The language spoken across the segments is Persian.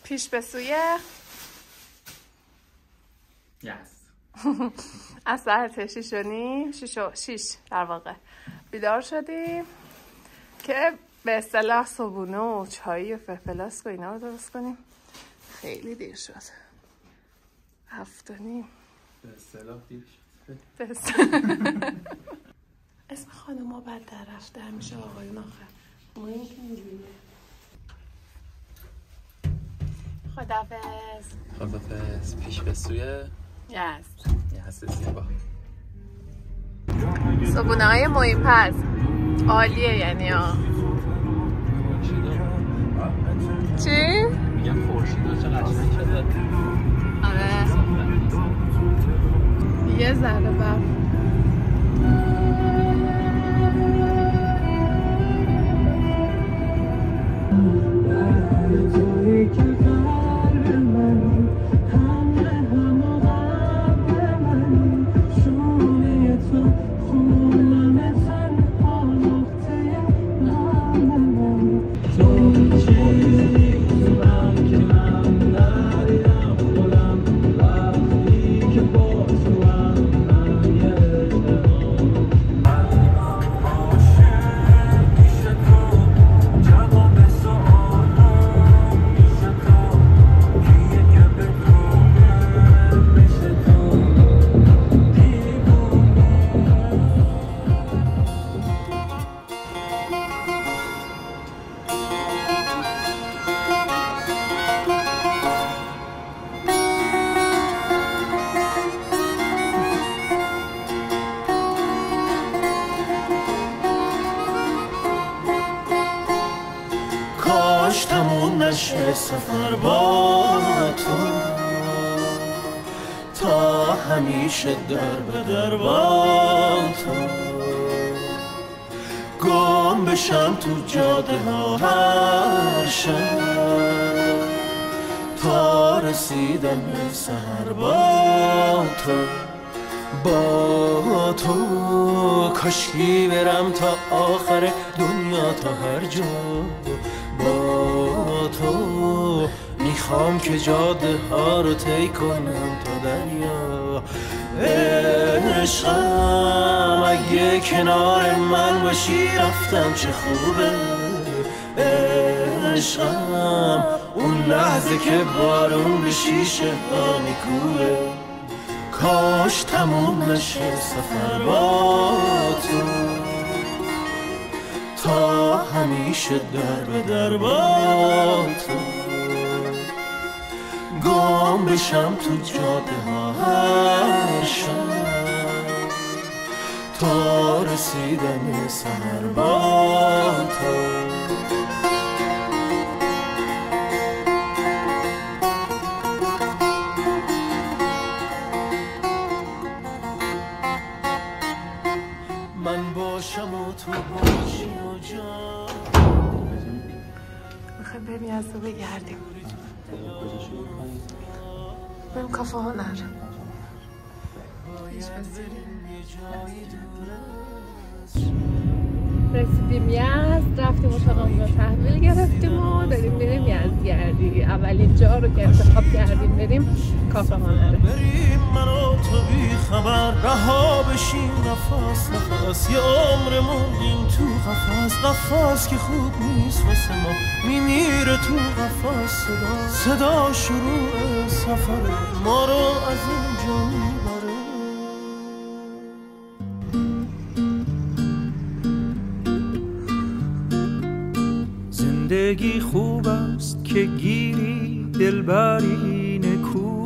پیش به سوی از ساعت 6 در واقع بیدار شدیم که به اصطلاح صبحونه و چایی و فلفلاس و اینا رو درست کنیم. خیلی دیر شد. 7:30 به اصطلاح دیر شد. اسم خانوما بعد در رفته همیشه آقایون آخر. مهم که اینجوریه. خدافظ. پیش به سوی یس زیبا. صبحونه های مهم پز عالیه یعنی ها. چی؟ میگم خورشید چه قشنگ شده. آره یه ذره برف. سفر با تو تا همیشه در به در با تو گم بشم تو جاده ها هر شب تا رسیدن به سحر با تو کاشکی برم تا آخر دنیا تا هر جا با تو میخوام که جاده ها رو طی کنم تا دریا عشقم اگه کنار من باشی رفتم چه خوبه عشقم اون لحظه که بارون به شیشه ها میکوبه کاش تموم نشه سفر با تو تا همیشه در به در با تو گم بشم تو جاده ها هر شب تا رسیدن سحر با تو من باشم و تو باشی و جا میخوای بریم یزدو بگردیم بریم کافه هنر رسیدیم یزد رفتیم اتاقمون رو تحویل گرفتیم و داریم بریم یزدگردی اولین جا رو که انتخاب کردیم بریم کافه هنره بریم من و تو بی خبر رها بشیم نفس یه عمرمون این تو قفس که خوب نیست واسه ما میمیره تو قفس صدا شروع سفر ما رو از اینجا میبره زندگی خوب است که گیری دلبری نکو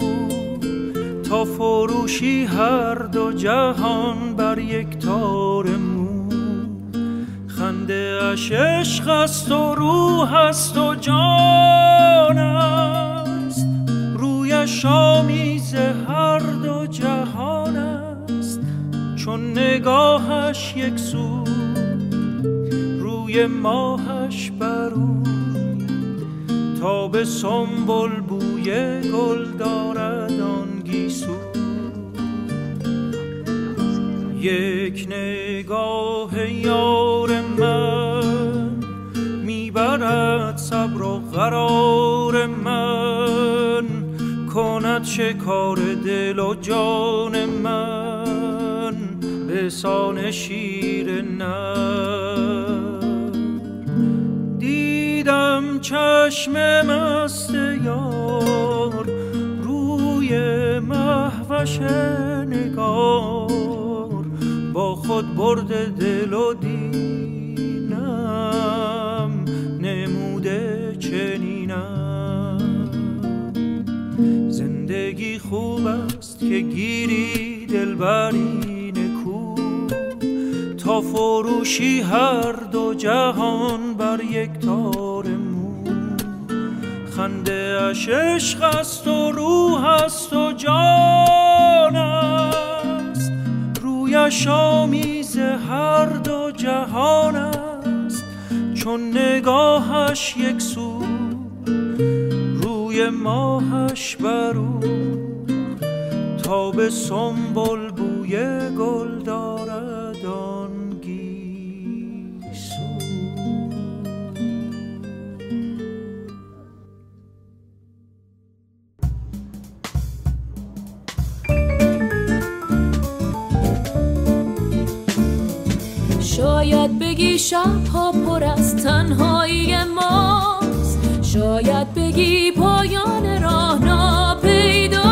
تا فروشی هر دو جهان بر یک تار مو خنده اش عشق است و روح است و جان است رویش آمیز هر دو جهان است چون نگاهش یک سو روی ماهش برو تا به سنبل بوی گل دارد آن گیسو یک نگاه یار من میبرد صبر و قرار من کند شکار دل و جان من به سان شیر نر. دیدم چشم مست یار روی مهوش نگار، با خود برد دل و دینم نموده چنینم. زندگی خوب است که گیری دلبری نکو، تا فروشی هر دو جهان بر یک تار مو. خنده اش عشق است و روح است و جان است، رویش آمیز هر دو جهان است. چون نگاهش یک سو، روی ماهش برو، تا به سنبل بوی گل دارد آن گیسو. شاید بگی شبها پر از تنهایی ماست، شاید بگی پایان راه ناپیداست،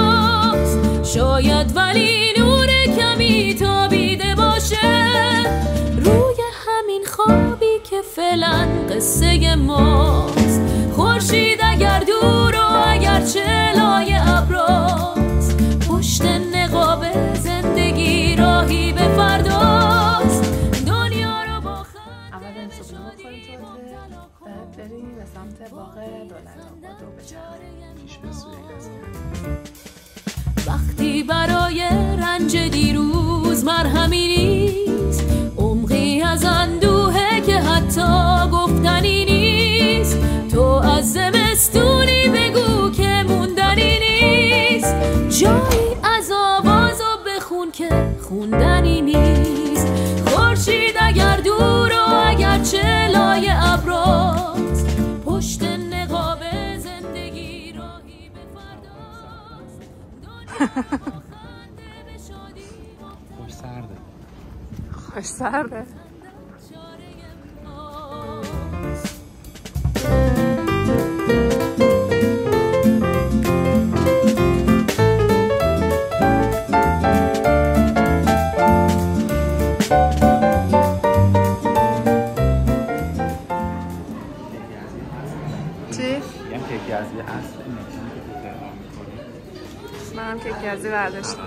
شاید ولی نور کمی تابیده باشه روی همین خوابی که فعلا قصه ماست. خورشید اگر دور و اگر چلای ابراست، پشت نقاب زندگی راهی به فرداست. دنیا رو با اول صبحونه بخوریم توته، بعد بریم به سمت باغ دولت‌آباد و بچرخیم پیش به سوی گزیره. وقتی برای رنج دیروز مرهمی نیست، عمقی از اندوهه که حتی گفتنی نیست. تو از زمستونی بگو که موندنی نیست، جایی از آوازو بخون که خوندنی نیست. خورشید اگر دور و اگر چلای ابراست، پشت نقاب زندگی راهی به فرداست. خوش سرده. خوش سرده. منم کیک گزی برداشتم.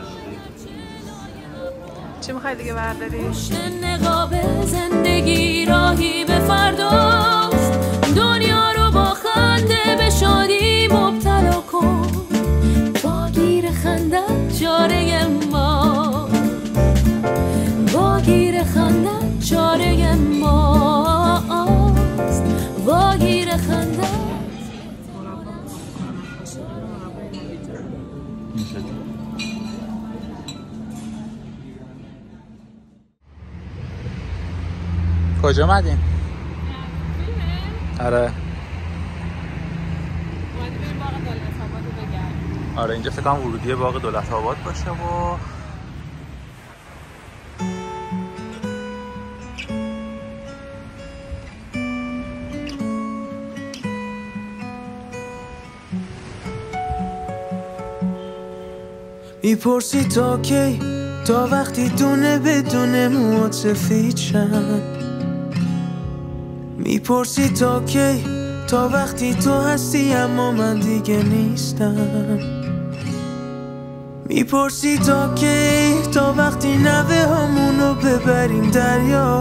چی میخوای دیگه برداری؟ پشت نقاب زندگی راهی به فرداست. دنیا رو با خنده به شادی مبتلا کن، با گیر خندت چاره ما، با گیر خندت چاره ماست، با گیر خندت. کجا مدین؟ آره اومدی بریم باغ دولت‌آباد رو بگردیم. آره اینجا فکر کنم ورودی باغ دولت‌آباد باشه و میپرسی تا کی، تا وقتی دونه بدون موات سفید شن. میپرسی تا کی، تا وقتی تو هستی اما من دیگه نیستم. میپرسی تا کی، تا وقتی نوه همونو ببریم دریا.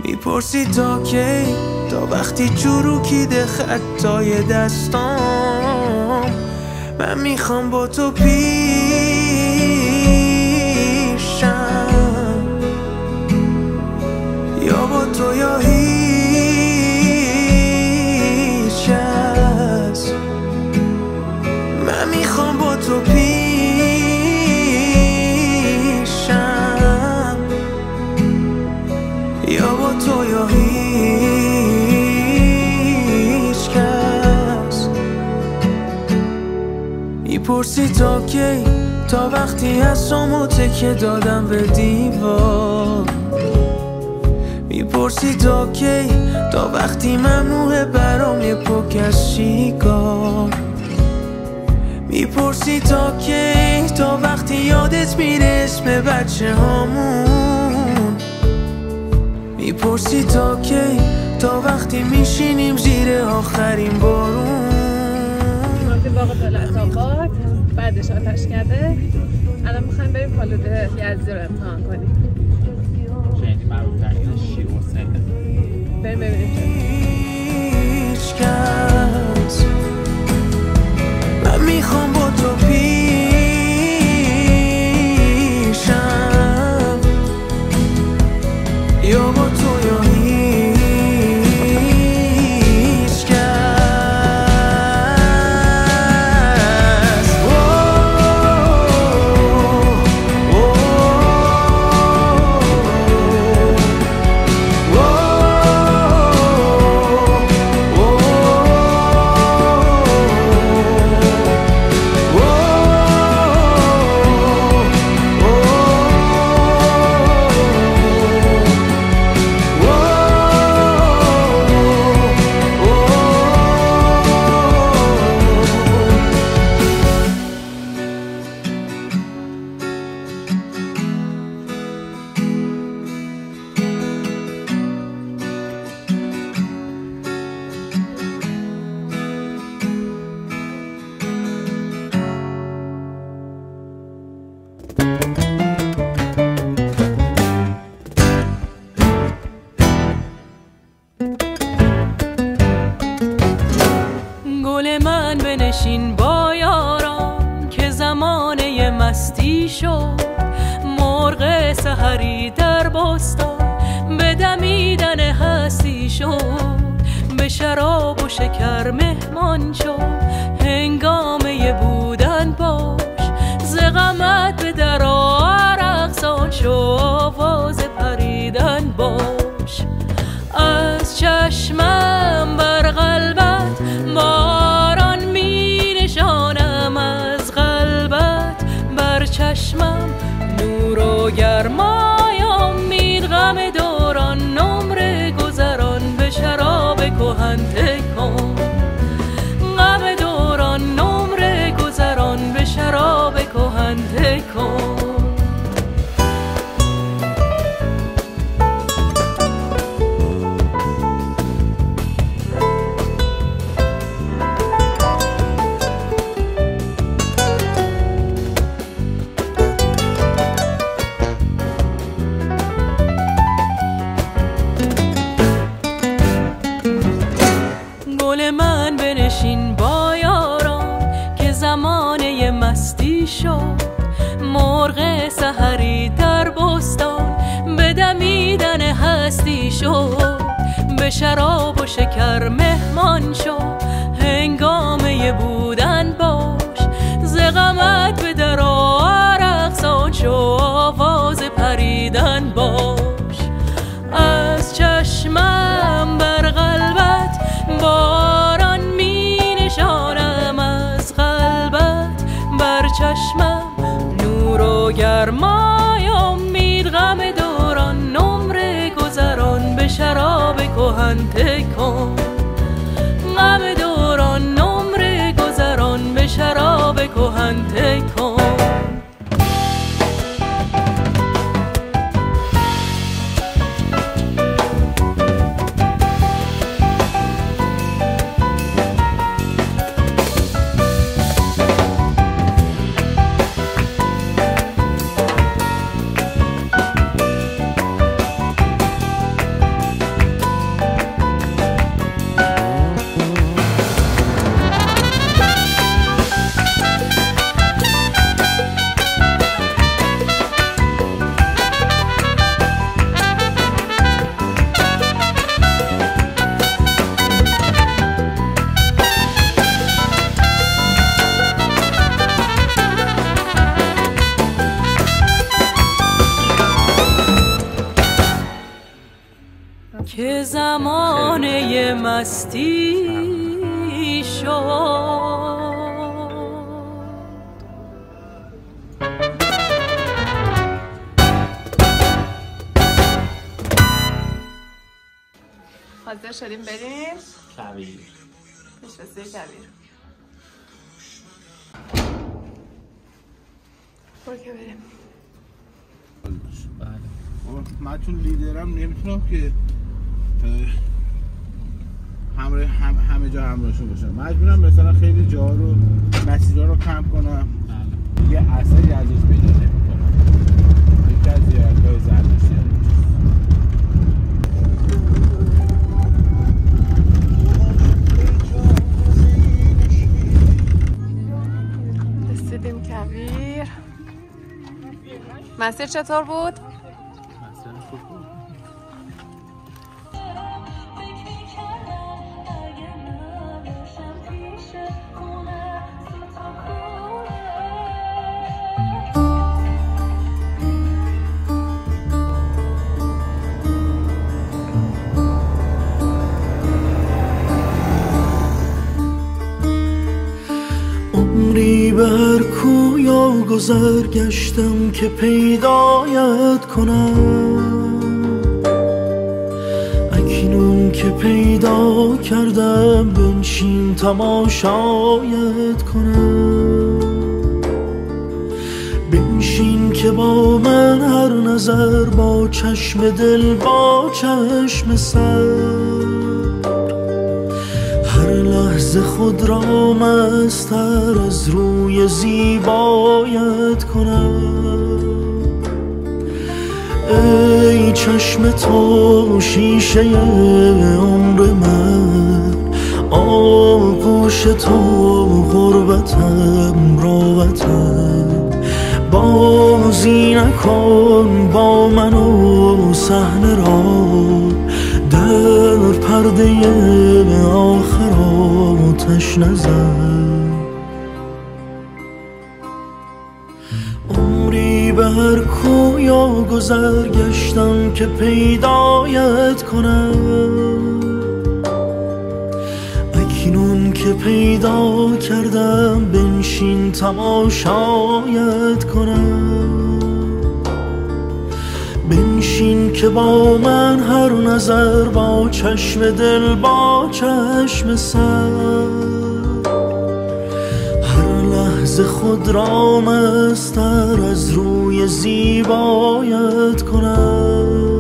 میپرسی تا کی، تا وقتی چروکیده خطای دستام. من میخوام با تو پیشم، یا با تو یا هیچ کس. من میخوام با تو پیشم، یا با تو یا هیچ کس. میپرسی تا کی، تا وقتی حسامو تکه دادم به دیوار. میپرسی تا کی، تا وقتی ممنوعه برام یه پک از شیکار. میپرسی تا کی، تا وقتی یادت میره اسم بچه هامون. میپرسی تا کی، تا وقتی میشینیم زیر آخرین بارون. رفتیم باغ دولت‌آباد، بعدش آتشکده. الان میخوایم بریم فالوده یزدی رو امتحان کنیم. شنیدی مربوط ترین شیر و سنده. بریم ببینیم هیچ کس من میخوام با تو پیشم، یا با تو یا هیچ کس. گل من بنشین با یاران که زمانه مستی شد. مرغ سحری در بستان به دمیدن هستی شد. به شراب و شکر مهمان شو، هنگامه بودن باش. ز غمت به در رقصان شو، آواز پریدن باش. از چشمم بر قلبت باران می نشانم، از قلبت بر چشمم نور و گرمای امید. غم دوران نمره گذران به شراب کهن تکن. غم دوران نمره گذران به شراب کهن تکن. گل من بنشین با یاران که زمانه مستی شد. مرغ سحری در بستان به دمیدن هستی شد. به شراب و شکر مهمان شو، هنگامه بودن باش. ز غمت به در رقصان شو، آواز پریدن باش. از چشمم بر قلبت باران می نشانم، از قلبت بر چشمم نور و گرمای امید. غم دوران نمره گذران به شراب کهن تکن. غم دوران نمره گذران به شراب کهن تکن. که زمانه مستی شد. شدیم بریم کویر. پیش‌رستی کویر. برو که بریم. بله. من چون لیدرم نمیتونم که همه جا همراهشون باشم. مجبورم مثلا خیلی جا رو مسیرها رو کم کنم. بله. یه اثری ازش پیدا نمی‌کنم. یکی از زیارت‌های زردشتی رسیدیم کویر. مسیر چطور بود؟ مسیر خوب بود. به هر کویا گذر گشتم که پیدایت کنم، اکنون که پیدا کردم بنشین تماشایت کنم. بنشین که با من هر نظر، با چشم دل با چشم سر، هر لحظه خود را مستر از روی زیبایت کنم. ای چشم تو شیشه عمر من، آغوش تو غربتم راوتم. بازی نکن با من و صحنه را، در پرده آخر آتش نزن. عمری به هر کویا گذر گشتم که پیدایت کنم، اکنون که پیدا کردم بنشین تماشایت کنم. بنشین که با من هر نظر، با چشم دل با چشم سر، هر لحظه خود را مستر از روی زیبایت کنم.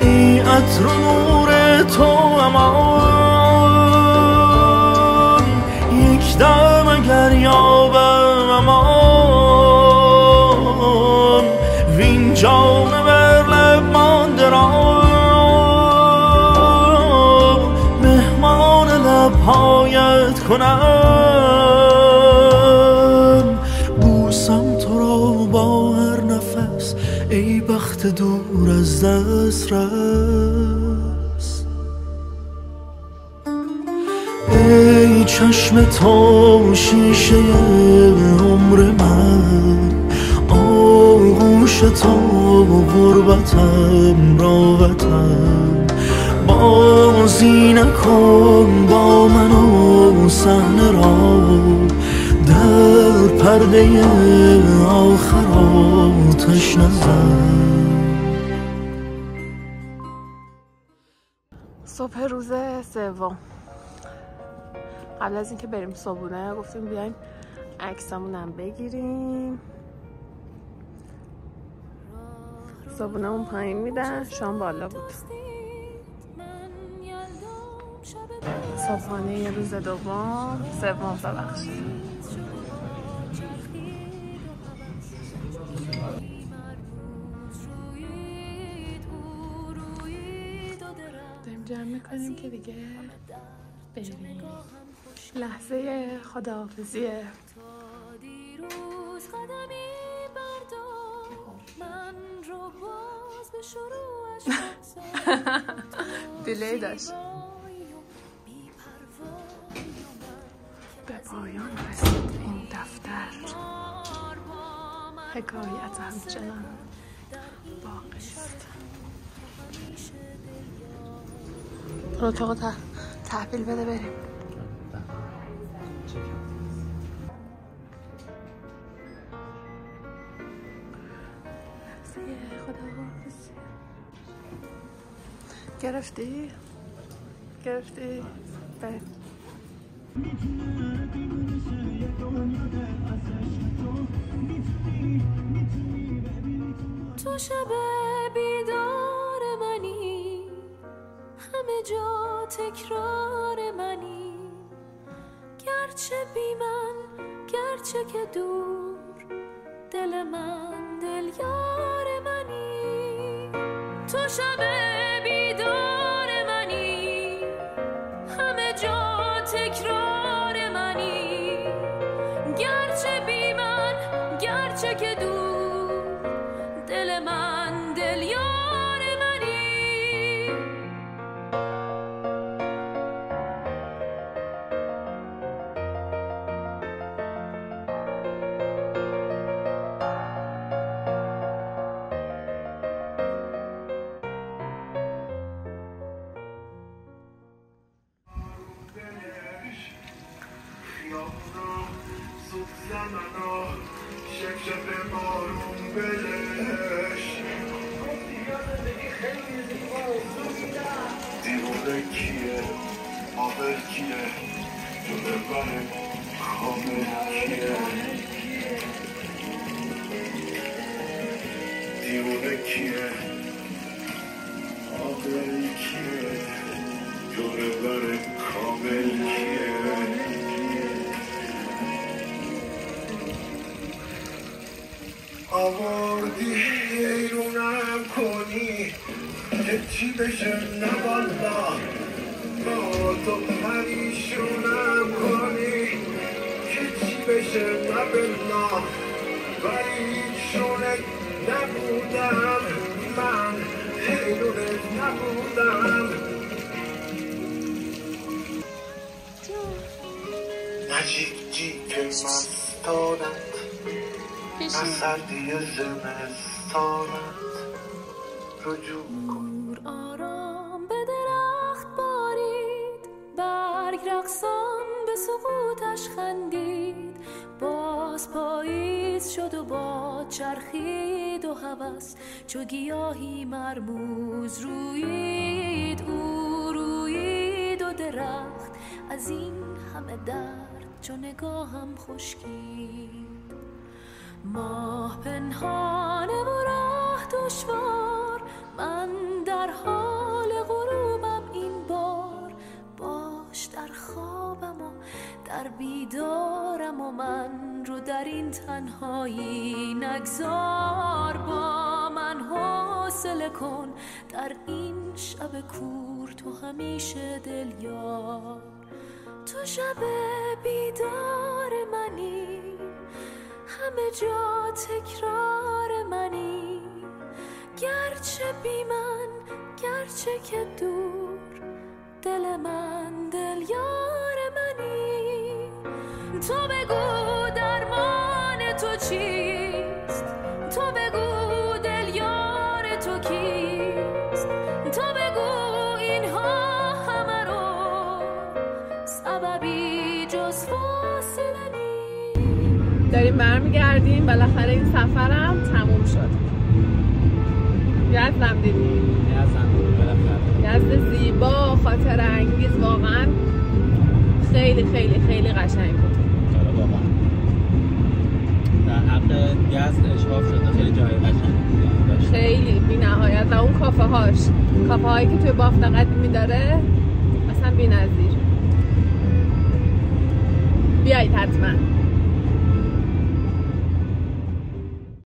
ای عطر و نور تو امان، یک دم اگر یابم امان، وین جان بر لب مانده را مهمان لبهایت کنم. بوسم تو را با هر نفس، ای بخت دور از دست رس. ای چشم تو شیشه عمر من، آغوش تو غربتم راوتم. بازی نکن با من و صحنه را، در پرده آخر آتش نزن. صبح روز سوم، قبل از اینکه بریم صبحونه گفتیم بیایم عکسامونم بگیریم. صبحونه اون پایین میدن، شام بالا بود. صبحانه روز سوم ببخشید. داریم جمع میکنیم که دیگه بریم. لحظه خداحافظیه. دیلی داشت. به پایان رسید این دفتر، حکایت همچنان باقی است. اتاق تحویل بده بریم. گرفتی؟ بله. تو شب بیدار منی، همه جا تکرار منی، گرچه بی من گرچه که دور، دل من دل یار منی. تو شب بیدار منی، همه جا تکرار منی، گرچه بی من گرچه که دور، دل من دل یار منی. شب بارون بلش دیوونه کیه آبل کیه جونه بره کامل کیه دیوونه کیه آبل کیه جونه بره کامل کیه آوردی حیرونم کنی که چی بشه نه والا با تو پریشونم کنی که چی بشه نه بلا پریشونت نبودم من حیرونت نبودم نجیب جیب مستانت سردی زمستانت رجوع کن. آرام به درخت بارید، برگ رقصان به سقوطش خندید، باز پاییز شد و باد چرخید و هوس چو گیاهی مرموز رویید. او رویید و درخت از این همه درد چو نگاهم خشکید. ماه پنهانه و راه دشوار، من در حال غروبم این بار، باش در خوابم و در بیدارم و من رو در این تنهایی نگذار. با من حوصله کن در این شب کور، تو همیشه دل یار. تو شب بیدار منی، همه جا تکرار منی، گرچه بی من گرچه که دور، دل من دل یار منی. تو بگو درمان تو چیست، تو بگو دل یار تو کیست، تو بگو اینها همه رو سببی جز فاصله نیست. داریم برمیگردیم، بالاخره این سفرم تموم شد. یزدم دیدیم، یزد زیبا خاطر انگیز، واقعا خیلی خیلی خیلی قشنگ بود. واقعا در حق یزد اشراف شده، خیلی جای قشنگی داشت، خیلی بی نهایت. و اون کافه هایی که توی بافت قدیمی داره اصلا بی نظیر. بیایید حتما.